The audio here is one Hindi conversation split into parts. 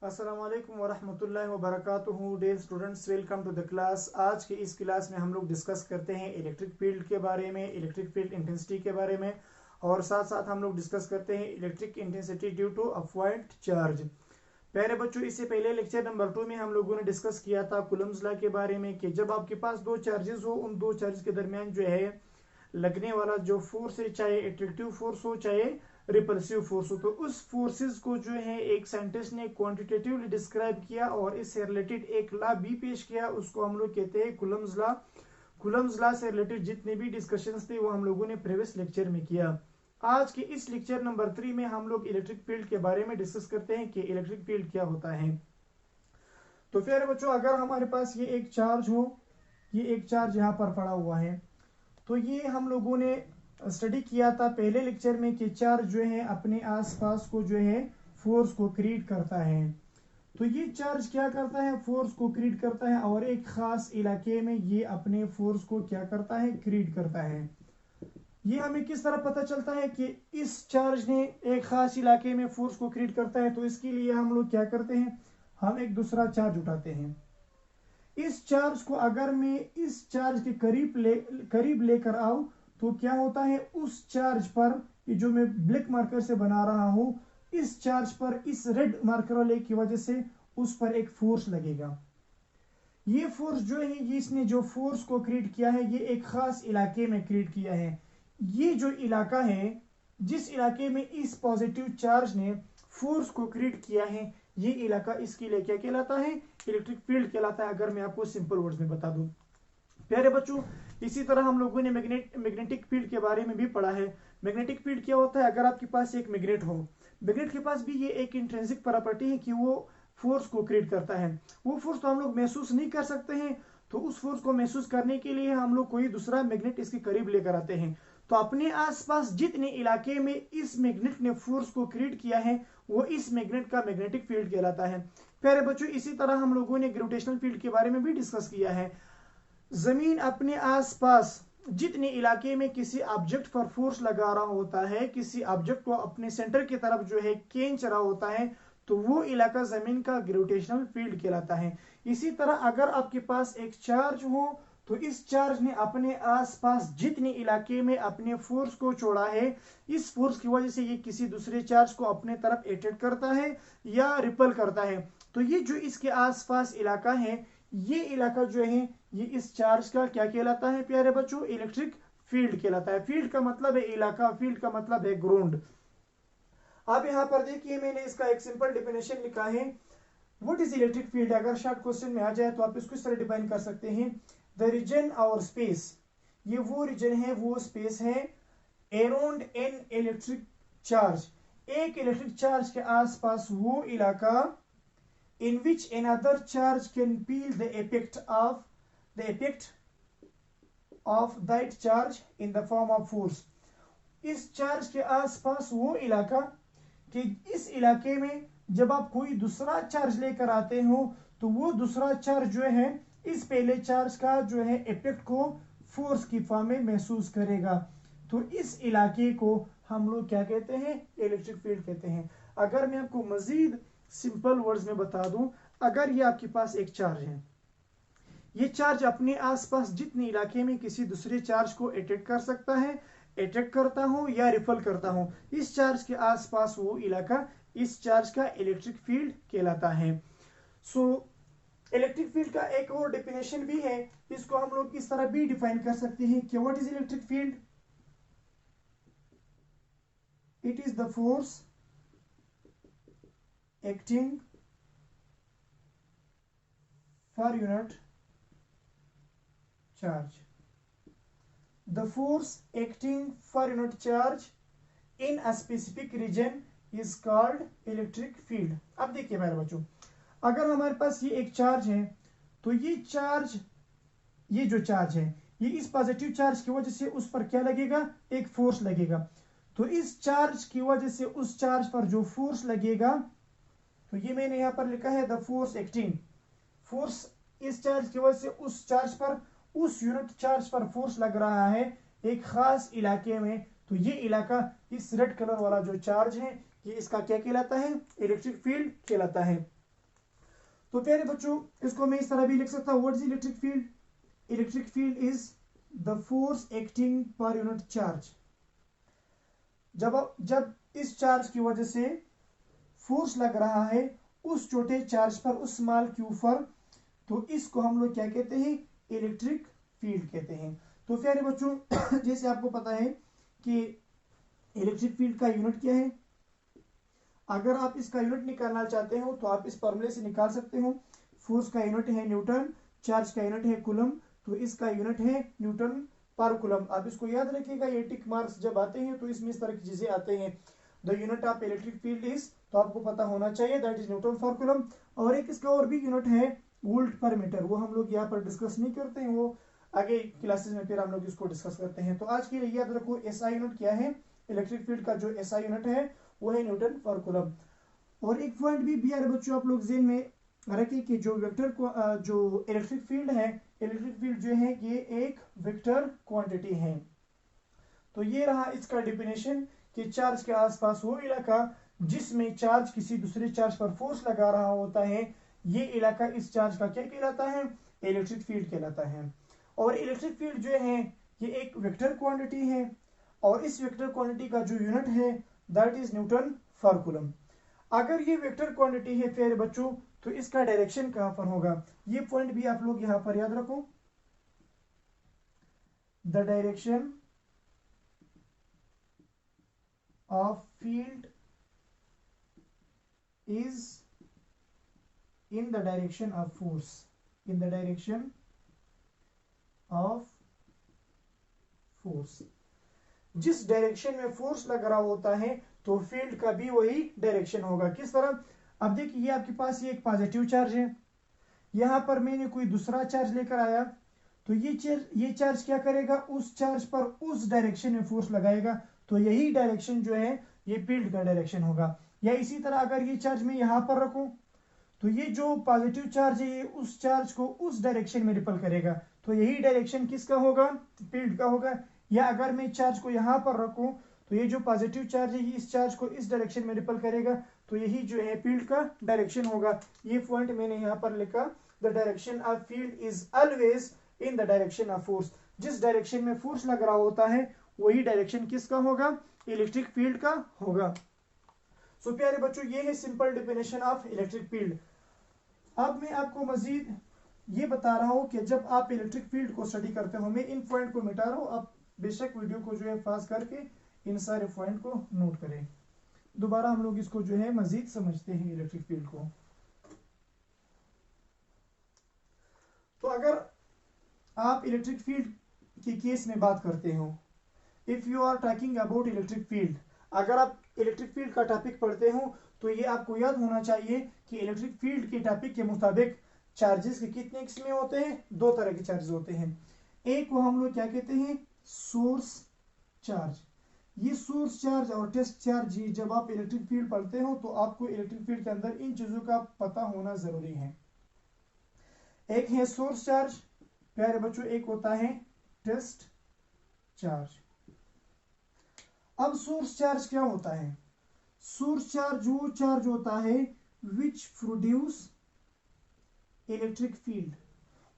अस्सलाम वालेकुम वरहमतुल्लाहि वबरकातुहू। Dear students, welcome to the class. आज की इस क्लास में हम लोग डिस्कस करते हैं इलेक्ट्रिक फील्ड के बारे में, इलेक्ट्रिक फील्ड इंटेंसिटी के बारे में, और साथ साथ हम लोग डिस्कस करते हैं electric intensity due to upward charge. प्यारे बच्चों, इससे पहले लेक्चर नंबर 2 में हम लोगों ने डिस्कस किया था कुलम्स लॉ के बारे में कि जब आपके पास दो चार्जेस हो, उन दो चार्जेस के दरमियान जो है लगने वाला जो फोर्स है, चाहे एट्रैक्टिव फोर्स हो चाहे रिपल्सिव फोर्स हो, तो उस फोर्सेस को जो है एक साइंटिस्ट ने क्वांटिटेटिवली डिस्क्राइब किया और इससे रिलेटेड एक लॉ भी पेश किया। उसको हम लोग कहते हैं कुलम्स लॉ। कुलम्स लॉ से रिलेटेड जितने भी डिस्कशंस थे वो हम लोगों ने प्रीवियस लेक्चर में किया। आज के इस लेक्चर नंबर 3 में हम लोग इलेक्ट्रिक फील्ड के बारे में डिस्कस करते हैं कि इलेक्ट्रिक फील्ड क्या होता है। तो फिर बच्चों, अगर हमारे पास ये एक चार्ज हो, ये एक चार्ज यहाँ पर पड़ा हुआ है, तो ये हम लोगों ने स्टडी किया था पहले लेक्चर में कि चार्ज जो है अपने आसपास को जो है फोर्स को क्रिएट करता है। तो ये चार्ज क्या करता है, फोर्स को क्रिएट करता है, और एक खास इलाके में ये अपने फोर्स को क्या करता है, क्रिएट करता है। ये हमें किस तरह पता चलता है कि इस चार्ज ने एक खास इलाके में फोर्स को क्रिएट करता है? तो इसके लिए हम लोग क्या करते हैं, हम एक दूसरा चार्ज उठाते हैं। इस चार्ज को अगर मैं इस चार्ज के करीब लेकर आऊं तो क्या होता है, उस चार्ज पर, ये जो मैं ब्लैक मार्कर से बना रहा हूं, इस चार्ज पर इस रेड मार्कर वाले की वजह से उस पर एक फोर्स लगेगा। ये फोर्स जो है, ये इसने जो फोर्स को क्रिएट किया है, ये एक खास इलाके में क्रिएट किया है। ये जो इलाका है, जिस इलाके में इस पॉजिटिव चार्ज ने फोर्स को क्रिएट किया है, ये इलाका इसके लिए क्या कहलाता है, इलेक्ट्रिक फील्ड कहलाता है, अगर मैं आपको सिंपल वर्ड्स में बता दूं। प्यारे बच्चों, इसी तरह हम लोगों ने मैग्नेटिक फील्ड के बारे में भी पढ़ा है। मैग्नेटिक फील्ड क्या होता है, अगर आपके पास एक मैग्नेट हो, मैग्नेट के पास भी ये एक इंट्रिंसिक प्रॉपर्टी है कि वो फोर्स को क्रिएट करता है। वो फोर्स तो हम लोग महसूस नहीं कर सकते हैं, तो उस फोर्स को महसूस करने के लिए हम लोग कोई दूसरा मैग्नेट इसके करीब लेकर आते हैं। तो अपने आसपास जितने इलाके में इस मैग्नेट ने फोर्स को क्रिएट किया है, वो इस मैग्नेट का मैग्नेटिक फील्ड कहलाता है। प्यारे बच्चों, इसी तरह हम लोगों ने ग्रेविटेशनल फील्ड के बारे में भी डिस्कस किया है। जमीन अपने आसपास जितने इलाके में किसी ऑब्जेक्ट पर फोर्स लगा रहा होता है, किसी ऑब्जेक्ट को अपने सेंटर की तरफ जो है खींच रहा होता है, तो वो इलाका जमीन का ग्रेविटेशनल फील्ड कहलाता है। इसी तरह अगर आपके पास एक चार्ज हो, तो इस चार्ज ने अपने आसपास जितने इलाके में अपने फोर्स को छोड़ा है, इस फोर्स की वजह से ये किसी दूसरे चार्ज को अपने तरफ अट्रैक्ट करता है या रिपल करता है। तो ये जो इसके आसपास इलाका है, ये इलाका जो है, ये इस चार्ज का क्या कहलाता है प्यारे बच्चों, इलेक्ट्रिक फील्ड कहलाता है। फील्ड का मतलब है इलाका, फील्ड का मतलब है ग्राउंड। आप यहां पर देखिए, मैंने इसका एक सिंपल डेफिनेशन लिखा है। What is electric field? अगर शॉर्ट क्वेश्चन में आ जाए तो आप इसको इस तरह डिफाइन कर सकते हैं, द रीजन और स्पेस, ये वो रीजन है, वो स्पेस है अराउंड एन इलेक्ट्रिक चार्ज, एक इलेक्ट्रिक चार्ज के आसपास वो इलाका in which another charge can feel the effect of that charge in the form of force। इस चार्ज के आसपास वो इलाका कि इस इलाके में जब आप कोई दूसरा चार्ज लेकर आते हो, तो वो दूसरा चार्ज जो है इस पहले चार्ज का जो है इफेक्ट को फोर्स की फॉर्म में महसूस करेगा। तो इस इलाके को हम लोग क्या कहते हैं, इलेक्ट्रिक फील्ड कहते हैं। अगर मैं आपको मजीद सिंपल वर्ड्स में बता दूं, अगर ये आपके पास एक चार्ज है, ये चार्ज अपने आसपास जितने इलाके में किसी दूसरे चार्ज को अट्रैक्ट कर सकता है, अट्रैक्ट करता हूं या रिपल करता हूं, इस चार्ज के आसपास वो इलाका इस चार्ज का इलेक्ट्रिक फील्ड कहलाता है। सो इलेक्ट्रिक फील्ड का एक और डेफिनेशन भी है, इसको हम लोग इस तरह भी डिफाइन कर सकते हैं कि what is electric field? It is the force acting per unit charge, the force acting per unit charge in a specific region is called electric field। अब देखिए मेरे बच्चों, अगर हमारे पास ये एक चार्ज है, तो ये चार्ज, ये जो चार्ज है, ये इस पॉजिटिव चार्ज की वजह से उस पर क्या लगेगा, एक फोर्स लगेगा। तो इस चार्ज की वजह से उस चार्ज पर जो फोर्स लगेगा, तो ये मैंने यहां पर लिखा है द फोर्स एक्टिंग, फोर्स इस चार्ज की वजह से उस चार्ज पर, उस यूनिट चार्ज पर फोर्स लग रहा है एक खास इलाके में। तो ये इलाका, इस रेड कलर वाला जो चार्ज है, ये इसका क्या कहलाता है, इलेक्ट्रिक फील्ड कहलाता है। तो प्यारे बच्चों इसको मैं इस तरह भी लिख सकता हूँ, what is electric field? Electric field is the force acting per unit charge. जब इस चार्ज की वजह से फोर्स लग रहा है उस छोटे चार्ज पर, उस स्मॉल क्यू पर, तो इसको हम लोग क्या कहते हैं? इलेक्ट्रिक फील्ड कहते हैं। तो प्यारे बच्चों जैसे आपको पता है कि इलेक्ट्रिक फील्ड का यूनिट क्या है, अगर आप इसका यूनिट निकालना चाहते हो तो आप इस फॉर्मूले से निकाल सकते हो। फोर्स का यूनिट है न्यूटन, चार्ज का यूनिट है कूलम, तो इसका यूनिट है न्यूटन पर कूलम। आप इसको याद रखिएगा, ये टिक मार्क्स जब आते हैं तो इसमें इस तरह की चीजें आते हैं। The unit of electric field is, तो आपको पता होना चाहिए, that is Newton for coulomb. और एक इसका और भी यूनिट है वोल्ट पर मीटर, वो हम लोग यहाँ पर डिस्कस नहीं करते हैं, वो आगे क्लासेस में फिर हम लोग इसको डिस्कस करते हैं। तो आज के लिए याद रखो एसआई यूनिट क्या है, इलेक्ट्रिक फील्ड का जो एसआई यूनिट है वो है न्यूटन पर कूलम। और एक पॉइंट भी प्यारे बच्चों आप लोग ज़हन में रखें कि जो वेक्टर को जो इलेक्ट्रिक फील्ड है, इलेक्ट्रिक फील्ड जो है ये एक वेक्टर क्वांटिटी है। तो ये रहा इसका डेफिनेशन कि चार्ज के आसपास वो इलाका जिसमें चार्ज किसी दूसरे चार्ज पर फोर्स लगा रहा होता है, ये इलाका इस चार्ज का क्या कहलाता है? इलेक्ट्रिक फील्ड कहलाता है। और इलेक्ट्रिक फील्ड जो है ये एक वेक्टर क्वांटिटी है, और इस वेक्टर क्वांटिटी का जो यूनिट है that is Newton for coulomb. अगर ये वेक्टर क्वांटिटी है प्यारे बच्चों तो इसका डायरेक्शन कहां पर होगा, ये पॉइंट भी आप लोग यहां पर याद रखो। The direction of field is in the direction of force, in the direction of force। जिस डायरेक्शन में फोर्स लग रहा होता है तो फील्ड का भी वही डायरेक्शन होगा। किस तरह? अब देखिए ये आपके पास ये एक पॉजिटिव चार्ज है, यहां पर मैंने कोई दूसरा चार्ज लेकर आया तो ये चार्ज क्या करेगा? उस चार्ज पर उस डायरेक्शन में फोर्स लगाएगा, तो यही डायरेक्शन जो है ये फील्ड का डायरेक्शन होगा। या इसी तरह अगर ये चार्ज मैं यहां पर रखूं तो ये जो पॉजिटिव चार्ज है ये उस चार्ज को उस डायरेक्शन में रिपल करेगा, तो यही डायरेक्शन किसका होगा? फील्ड का होगा। या अगर मैं चार्ज को यहां पर रखूं तो ये जो पॉजिटिव चार्ज है ये इस चार्ज को इस डायरेक्शन में रिपल करेगा, तो यही जो है फील्ड का डायरेक्शन होगा। ये पॉइंट मैंने यहां पर लिखा, the direction of field is always in the direction of force. जिस डायरेक्शन में फोर्स लग रहा होता है वही डायरेक्शन किसका होगा? इलेक्ट्रिक फील्ड का होगा। सो प्यारे बच्चों ये है simple definition of electric field. अब मैं आपको मजीद ये बता रहा हूं कि जब आप इलेक्ट्रिक फील्ड को स्टडी करते हो, मैं इन पॉइंट को मिटा रहा हूं, आप बेशक वीडियो को जो है पास करके इन सारे पॉइंट को नोट करें। दोबारा हम लोग इसको जो है मजीद समझते हैं इलेक्ट्रिक फील्ड को। तो अगर आप इलेक्ट्रिक फील्ड के केस में बात करते हो, if you are talking about electric field, अगर आप इलेक्ट्रिक फील्ड का टॉपिक पढ़ते हो तो ये आपको याद होना चाहिए कि इलेक्ट्रिक फील्ड के टॉपिक के मुताबिक चार्जेस के कितने किस्में होते हैं? दो तरह के चार्जेस होते हैं। एक को हम लोग क्या कहते हैं? Source charge. ये सोर्स चार्ज और टेस्ट चार्ज, ये जब आप इलेक्ट्रिक फील्ड पढ़ते हो तो आपको इलेक्ट्रिक फील्ड के अंदर इन चीजों का पता होना जरूरी है। एक है सोर्स चार्ज प्यारे बच्चों, एक होता है टेस्ट चार्ज। अब सोर्स चार्ज क्या होता है? सोर्स चार्ज वो चार्ज होता है विच प्रोड्यूस इलेक्ट्रिक फील्ड।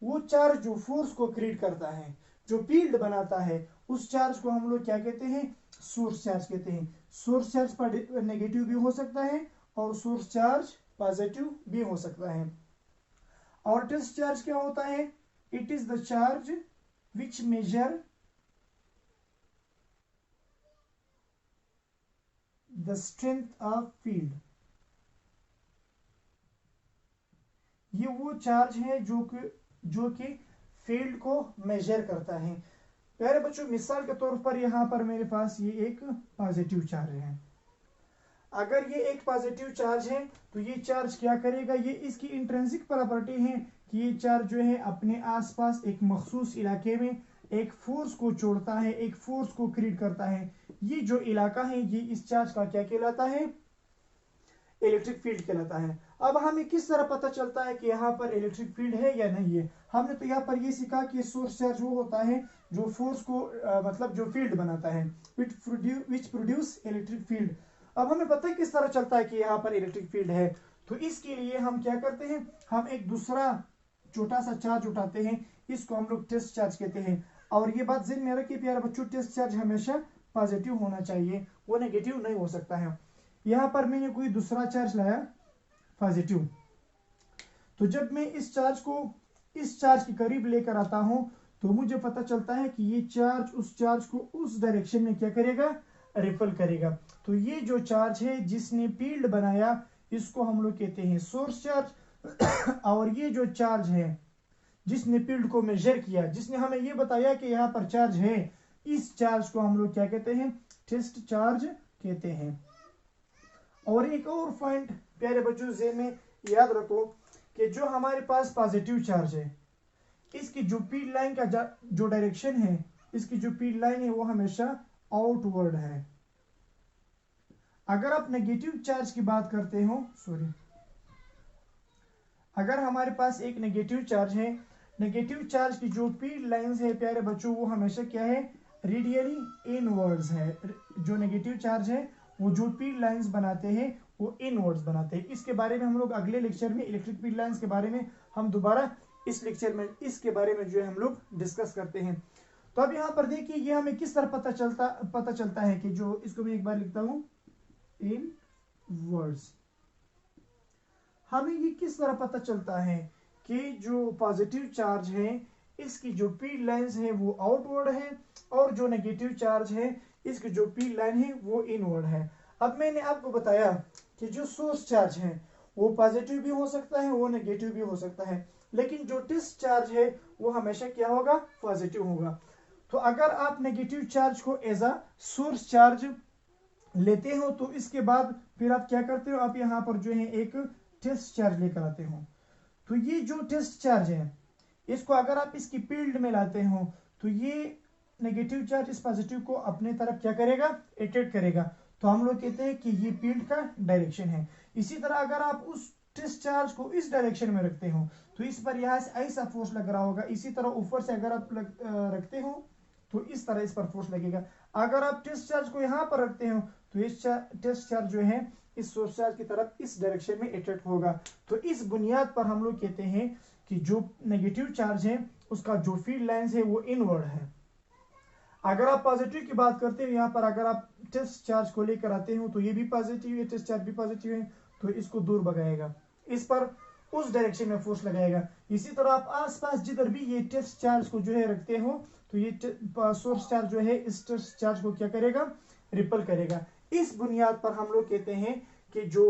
वो चार्ज जो फोर्स को क्रिएट करता है, जो फील्ड बनाता है, उस चार्ज को हम लोग क्या कहते हैं? सोर्स चार्ज कहते हैं। सोर्स चार्ज पर नेगेटिव भी हो सकता है और सोर्स चार्ज पॉजिटिव भी हो सकता है। और टेस्ट चार्ज क्या होता है? It is the charge which measure the strength of field। ये वो चार्ज है जो कि फील्ड को मेजर करता है। प्यारे बच्चों मिसाल के तौर पर यहां पर मेरे पास ये एक पॉजिटिव चार्ज है। अगर ये एक पॉजिटिव चार्ज है तो ये चार्ज क्या करेगा? ये इसकी इंट्रिंसिक प्रॉपर्टी है कि ये चार्ज जो है अपने आसपास एक मखसूस इलाके में एक फोर्स को छोड़ता है, एक फोर्स को क्रिएट करता है। ये जो इलाका है ये इस चार्ज का क्या कहलाता है? इलेक्ट्रिक फील्ड कहलाता है। अब हमें किस तरह पता चलता है कि यहाँ पर इलेक्ट्रिक फील्ड है या नहीं है? हमने तो यहाँ पर ये सीखा कि सोर्स चार्ज वो होता है जो फोर्स को मतलब जो फील्ड बनाता है, विच प्रोड्यूस इलेक्ट्रिक फील्ड। अब हमें पता है किस तरह चलता है कि यहाँ पर इलेक्ट्रिक फील्ड है। तो इसके लिए हम क्या करते हैं, हम एक दूसरा छोटा सा चार्ज उठाते हैं, इसको हम लोग टेस्ट चार्ज कहते हैं। और ये बात ध्यान में रखिए प्यारे बच्चों, टेस्ट चार्ज हमेशा पॉजिटिव होना चाहिए, वो नेगेटिव नहीं हो सकता है। यहाँ पर मैंने कोई दूसरा चार्ज लाया पॉजिटिव, तो जब मैं इस चार्ज के करीब लेकर आता हूं तो मुझे पता चलता है कि ये चार्ज उस चार्ज को उस डायरेक्शन में क्या करेगा, रिपल करेगा। तो ये जो चार्ज है जिसने फील्ड बनाया, इसको हम लोग कहते हैं सोर्स चार्ज। और ये जो चार्ज है जिसने फील्ड को मेजर किया, जिसने हमें ये बताया कि यहाँ पर चार्ज है, इस चार्ज को हम लोग क्या कहते हैं, टेस्ट चार्ज कहते हैं। और एक और पॉइंट प्यारे बच्चों ज़हन में याद रखो कि जो हमारे पास पॉजिटिव चार्ज है, इसकी जो फील्ड लाइन का जो डायरेक्शन है, इसकी जो फील्ड लाइन है वो हमेशा आउटवर्ड है। अगर आप नेगेटिव चार्ज की बात करते हो, अगर हमारे पास एक नेगेटिव चार्ज है, नेगेटिव चार्ज की जो फील्ड लाइंस है प्यारे बच्चों वो हमेशा क्या है, रेडियली इनवर्ड्स है। जो नेगेटिव चार्ज है वो जो फील्ड लाइंस बनाते हैं वो इनवर्ड्स बनाते हैं। इसके बारे में हम लोग अगले लेक्चर में इलेक्ट्रिक फील्ड लाइंस के बारे में हम दोबारा इस लेक्चर में इसके बारे में जो है हम लोग डिस्कस करते हैं। तो अब यहाँ पर देखिए ये हमें किस तरह पता चलता है कि जो, इसको मैं एक बार लिखता हूं, इन वर्ड्स, हमें ये किस तरह पता चलता है कि जो पॉजिटिव चार्ज है इसकी जो फील्ड लाइंस है वो आउटवर्ड है, और जो नेगेटिव चार्ज है इसकी जो फील्ड लाइन है वो इनवर्ड है। अब मैंने आपको बताया कि जो सोर्स चार्ज है वो पॉजिटिव भी हो सकता है, वो नेगेटिव भी हो सकता है, लेकिन जो टेस्ट चार्ज है वो हमेशा क्या होगा, पॉजिटिव होगा। तो अगर आप नेगेटिव चार्ज को एज अ सोर्स चार्ज लेते हो तो इसके बाद फिर आप क्या करते हो, आप यहाँ पर जो है एक टेस्ट चार्ज लेकर आते हो। तो ये जो टेस्ट चार्ज है इसको अगर आप इसकी फील्ड में लाते हो तो ये नेगेटिव चार्ज इस पॉजिटिव को अपने तरफ क्या करेगा, अट्रैक्ट करेगा। तो हम लोग कहते हैं कि ये फील्ड का डायरेक्शन है। इसी तरह अगर आप उस टेस्ट चार्ज को इस डायरेक्शन में रखते हो तो इस पर यहाँ से ऐसा फोर्स लग रहा होगा, इसी तरह ऊपर से अगर आप रखते हो तो इस तरह इस पर फोर्स लगेगा। अगर आप टेस्ट चार्ज को यहाँ पर रखते हो तो इस टेस्ट चार्ज जो है इस सोर्स चार्ज की तरफ इस डायरेक्शन में अट्रैक्ट होगा। तो इस बुनियाद पर हम लोग कहते हैं कि जो नेगेटिव चार्ज है उसका जो फील्ड लाइंस है वो इनवर्ड है। अगर आप पॉजिटिव की बात करते हो, यहाँ पर अगर आप टेस्ट चार्ज को लेकर आते हो तो ये भी पॉजिटिव है, टेस्ट चार्ज भी पॉजिटिव है, तो इसको दूर भगाएगा, इस पर उस डायरेक्शन में फोर्स लगाएगा। इसी तरह आप आसपास जिधर भी ये टेस्ट चार्ज को जो है रखते हो तो ये सोर्स चार्ज जो है इस टेस्ट चार्ज को क्या करेगा, रिपल करेगा। इस बुनियाद पर हम लोग कहते हैं कि जो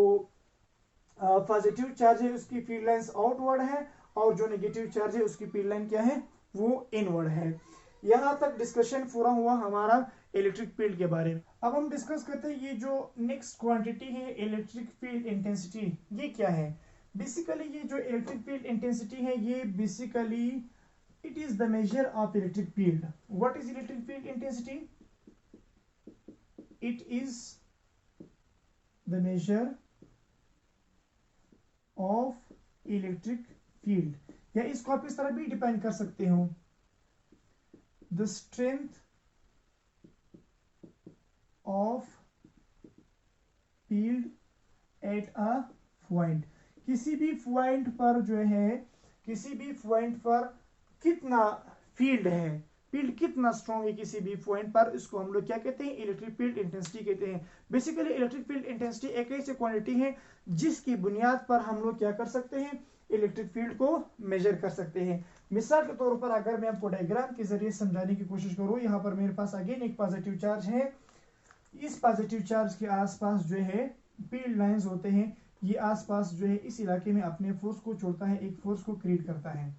पॉजिटिव चार्ज है उसकी फील्ड लाइंस आउटवर्ड है, और जो नेगेटिव चार्ज है उसकी फील्ड लाइन क्या है, वो इनवर्ड है। यहां तक डिस्कशन पूरा हुआ हमारा इलेक्ट्रिक फील्ड के बारे में। अब हम डिस्कस करते हैं ये जो नेक्स्ट क्वांटिटी है इलेक्ट्रिक फील्ड इंटेंसिटी, ये क्या है। बेसिकली ये जो इलेक्ट्रिक फील्ड इंटेंसिटी है ये basically it is the measure of electric field. What is electric field intensity? It is the measure of electric field, या इसको आप इस तरह भी डिफाइन कर सकते हो, the strength of field at a point. किसी भी पॉइंट पर जो है, किसी भी पॉइंट पर कितना फील्ड है, फील्ड कितना स्ट्रॉन्ग है किसी भी पॉइंट पर, इसको हम लोग क्या कहते हैं, इलेक्ट्रिक फील्ड इंटेंसिटी कहते हैं। बेसिकली इलेक्ट्रिक फील्ड इंटेंसिटी एक ऐसी क्वांटिटी है जिसकी बुनियाद पर हम लोग क्या कर सकते हैं, इलेक्ट्रिक फील्ड को मेजर कर सकते हैं। मिसाल के तौर पर अगर मैं आपको डायग्राम के जरिए समझाने की कोशिश करूं, यहाँ पर मेरे पास अगेन एक पॉजिटिव चार्ज है, इस पॉजिटिव चार्ज के आसपास जो है फील्ड लाइंस होते हैं, ये आसपास जो है इस इलाके में अपने फोर्स को छोड़ता है, एक फोर्स को क्रिएट करता है।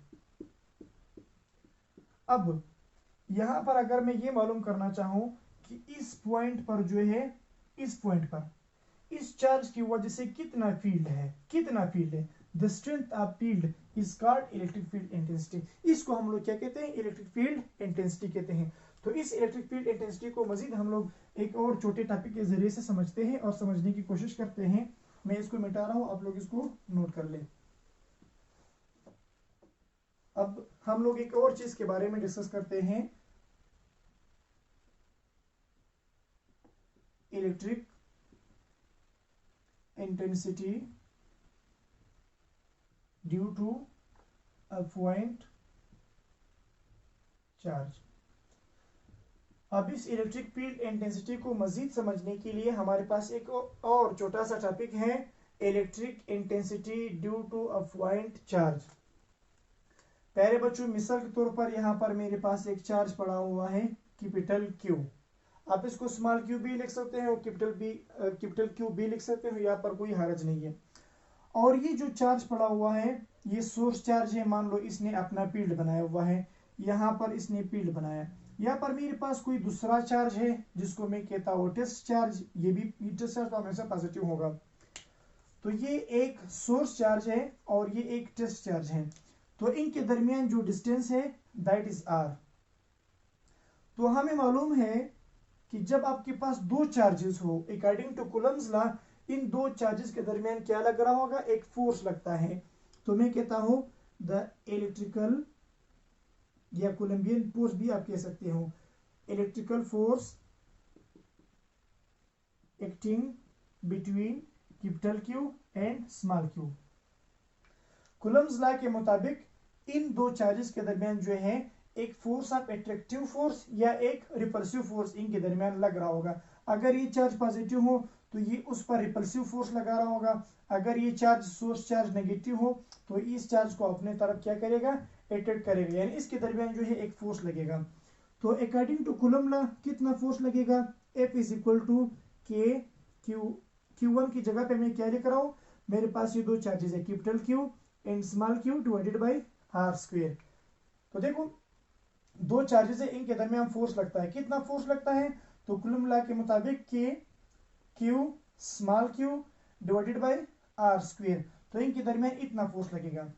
अब यहां पर अगर मैं ये मालूम करना चाहूं कि इस पॉइंट पर जो है, इस पॉइंट पर इस चार्ज की वजह से कितना फील्ड है, कितना फील्ड है, the strength of field is called electric field intensity. इसको हम लोग क्या कहते हैं, इलेक्ट्रिक फील्ड इंटेंसिटी कहते हैं। तो इस इलेक्ट्रिक फील्ड इंटेंसिटी को मजीद हम लोग एक और छोटे टॉपिक के जरिए से समझते हैं और समझने की कोशिश करते हैं। मैं इसको मिटा रहा हूं, आप लोग इसको नोट कर लें। अब हम लोग एक और चीज के बारे में डिस्कस करते हैं, electric intensity due to a point charge. अब इस इलेक्ट्रिक फील्ड इंटेंसिटी को मजीद समझने के लिए हमारे पास एक और छोटा सा टॉपिक है, electric intensity due to a point charge. प्यारे बच्चों, मिसाल के तौर पर यहाँ पर मेरे पास एक चार्ज पड़ा हुआ है कैपिटल क्यू। आप इसको स्मॉल क्यू भी लिख सकते हैं और कैपिटल क्यू भी लिख सकते हैं, यहाँ पर कोई हर्ज नहीं है। और ये जो चार्ज पड़ा हुआ है ये सोर्स चार्ज है। मान लो इसने अपना फील्ड बनाया हुआ है, यहाँ पर इसने फील्ड बनाया। यहाँ पर मेरे पास कोई दूसरा चार्ज है जिसको मैं कहता हूँ टेस्ट चार्ज। ये भी टेस्ट चार्ज तो हमेशा पॉजिटिव होगा। तो ये एक सोर्स चार्ज है और ये एक टेस्ट चार्ज है। तो इनके दरमियान जो डिस्टेंस है दैट इज आर। तो हमें मालूम है कि जब आपके पास दो चार्जेस हो, अकॉर्डिंग टू कूलम्स लॉ, इन दो चार्जेस के दरमियान क्या लग रहा होगा, एक फोर्स लगता है। तो मैं कहता हूं द इलेक्ट्रिकल, या कोलंबियन फोर्स भी आप कह सकते हो, electrical force acting between capital Q and small Q. Coulomb's law के मुताबिक इन दो चार्जेस के दरमियान जो है एक फोर्स ऑफ एट्रैक्टिव फोर्स या एक रिपल्सिव फोर्स इनके दरमियान लग रहा होगा। अगर ये चार्ज पॉजिटिव हो तो ये उस पर रिपल्सिव फोर्स लगा रहा होगा। अगर ये चार्ज सोर्स चार्ज नेगेटिव हो तो इस चार्ज को अपने तरफ क्या करेगा, अट्रैक्ट करेगा, यानी इसके दरमियान जो है एक फोर्स लगेगा। तो अकॉर्डिंग टू कूलम लॉ कितना फोर्स लगेगा, F इज इक्वल टू के क्यू। Q1 की जगह पे मैं क्या लिख रहा हूं, मेरे पास ये दो चार्जेस है capital Q and small Q divided by are square. तो देखो दो चार्जेस है, इनके दरमियान फोर्स लगता है। कितना फोर्स लगता है, तो कूलम लॉ के मुताबिक K Q small Q divided by are square. तो इनके दरमियान इतना फोर्स लगेगा।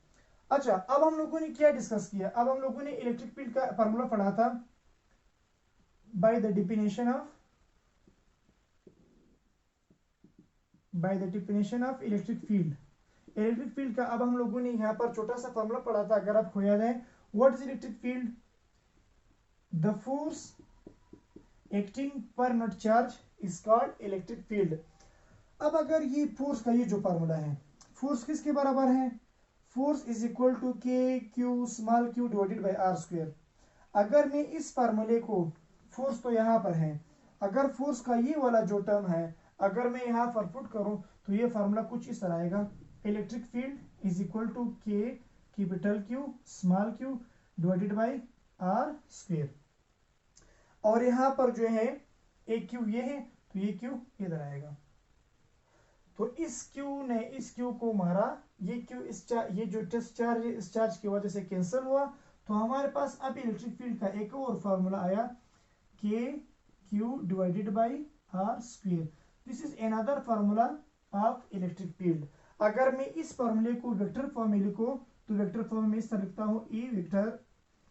अच्छा, अब हम लोगों ने क्या डिस्कस किया, अब हम लोगों ने इलेक्ट्रिक फील्ड का फार्मूला पढ़ा था by the definition of electric field. Electric field का अब हम लोगों ने यहाँ पर छोटा सा फॉर्मूला पढ़ा था, अगर आपको याद है। What is electric field, the force acting per unit charge is called electric field. अब अगर ये फोर्स का ये जो फॉर्मूला है, फोर्स किसके बराबर है, फोर्स इज इक्वल टू के Q small Q divided by are square. अगर मैं इस फार्मूले को, फोर्स तो यहाँ पर है, अगर फोर्स का ये वाला जो टर्म है अगर मैं यहाँ पर पुट करूं तो ये फार्मूला कुछ इस तरह आएगा, electric field is equal to k capital Q small Q divided by are square. और यहाँ पर जो है एक क्यू ये है तो ये क्यू इधर आएगा। तो इस क्यू ने इस क्यू को मारा, ये क्यू ये जो टेस्ट चार्ज है इस चार्ज की वजह से कैंसिल हुआ। तो हमारे पास अब इलेक्ट्रिक फील्ड का एक और फार्मूला आया, K Q divided by are square. This is another formula of electric field. अगर मैं इस फार्मूले को वेक्टर फॉर्म में लिखो तो वेक्टर फॉर्म में इस तरह लिखता हूँ, E vector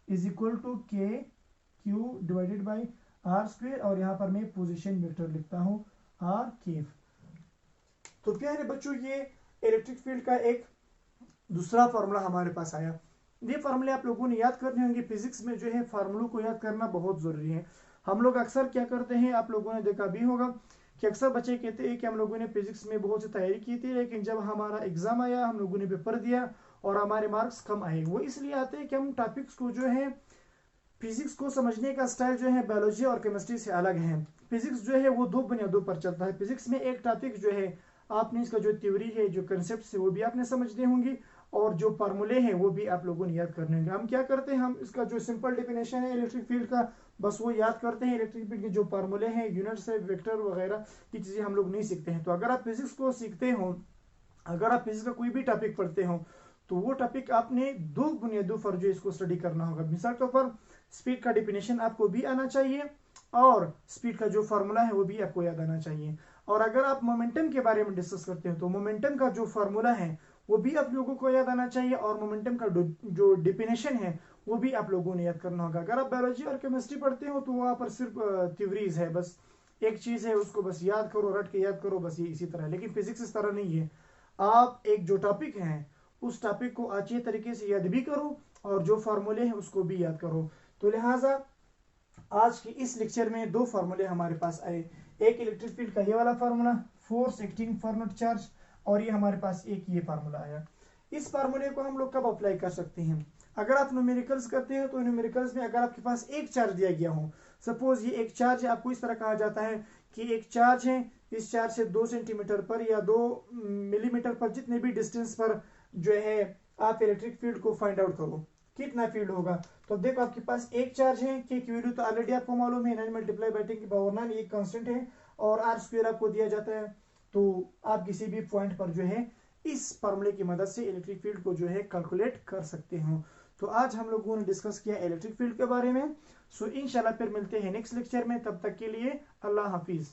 is equal to के Q divided by are square, और यहाँ पर मैं पोजीशन वेक्टर लिखता हूँ आर केफ। तो प्यारे बच्चों, ये इलेक्ट्रिक फील्ड का एक दूसरा फार्मूला हमारे पास आया। ये फार्मूले आप लोगों ने याद करने होंगे। फिजिक्स में जो है फार्मूलों को याद करना बहुत जरूरी है। हम लोग अक्सर क्या करते हैं, आप लोगों ने देखा भी होगा कि अक्सर बच्चे कहते हैं कि हम लोगों ने फिजिक्स में बहुत सी तैयारी की थी, लेकिन जब हमारा एग्जाम आया हम लोगों ने पेपर दिया और हमारे मार्क्स कम आए। वो इसलिए आते हैं कि हम टॉपिक्स को जो है, फिजिक्स को समझने का स्टाइल जो है बायोलॉजी और केमिस्ट्री से अलग है। फिजिक्स जो है वो दो बुनियादों पर चलता है। फिजिक्स में एक टॉपिक जो है आपने इसका जो थ्योरी है, जो कंसेप्ट है वो भी आपने समझने होंगे, और जो फार्मूले हैं वो भी आप लोगों ने याद करने होंगे। हम क्या करते हैं, हम इसका जो सिंपल डेफिनेशन है इलेक्ट्रिक फील्ड का बस वो याद करते हैं। इलेक्ट्रिक फील्ड के जो फार्मूले हैं, यूनिट्स है, वेक्टर वगैरह की चीजें हम लोग नहीं सीखते हैं। तो अगर आप फिजिक्स को सीखते हो, अगर आप फिजिक्स का कोई भी टॉपिक पढ़ते हो तो वो टॉपिक आपने दो बुनियादों पर जो इसको स्टडी करना होगा। मिसाल के तौर पर स्पीड का डेफिनेशन आपको भी आना चाहिए और स्पीड का जो फार्मूला है वो भी आपको याद आना चाहिए। और अगर आप मोमेंटम के बारे में डिस्कस करते हो तो मोमेंटम का जो फार्मूला है वो भी आप लोगों को याद आना चाहिए, और मोमेंटम का जो डेफिनेशन है वो भी आप लोगों ने याद करना होगा। अगर आप बायोलॉजी और केमिस्ट्री पढ़ते हो तो वहां पर सिर्फ थ्योरीज है, बस एक चीज है उसको बस याद करो, रट के याद करो, बस ये इसी तरह। लेकिन फिजिक्स इस तरह नहीं है। आप एक जो टॉपिक है उस टॉपिक को अच्छे तरीके से याद भी करो और जो फार्मूले हैं उसको भी याद करो। तो लिहाजा आज के इस लेक्चर में दो फार्मूले हमारे पास आए, एक इलेक्ट्रिक फील्ड का ये वाला formula, force acting for not charge, और ये हमारे पास एक ये फार्मूला आया। इस फार्मूले को हम लोग कब अप्लाई कर सकते हैं? अगर आप न्यूमेरिकल्स करते हैं तो न्यूमेरिकल्स में अगर आपके पास एक चार्ज दिया गया हो, सपोज ये एक चार्ज है, आपको इस तरह कहा जाता है कि एक चार्ज है, इस चार्ज से 2 सेंटीमीटर पर या 2 मिलीमीटर पर जितने भी डिस्टेंस पर जो है आप इलेक्ट्रिक फील्ड को फाइंड आउट करो कितना फील्ड होगा। तो देखो आपके पास एक चार्ज है, के की वैल्यू तो ऑलरेडी आपको मालूम है 9 मल्टीप्लाई बाई 10 की पावर 9, ये कांस्टेंट है, और आर स्क्वायर आपको दिया जाता है। तो आप किसी भी पॉइंट पर जो है इस फार्मूले की मदद से इलेक्ट्रिक फील्ड को जो है कैलकुलेट कर सकते हो। तो आज हम लोगों ने डिस्कस किया इलेक्ट्रिक फील्ड के बारे में। सो इंशाल्लाह फिर मिलते हैं नेक्स्ट लेक्चर में, तब तक के लिए अल्लाह हाफिज।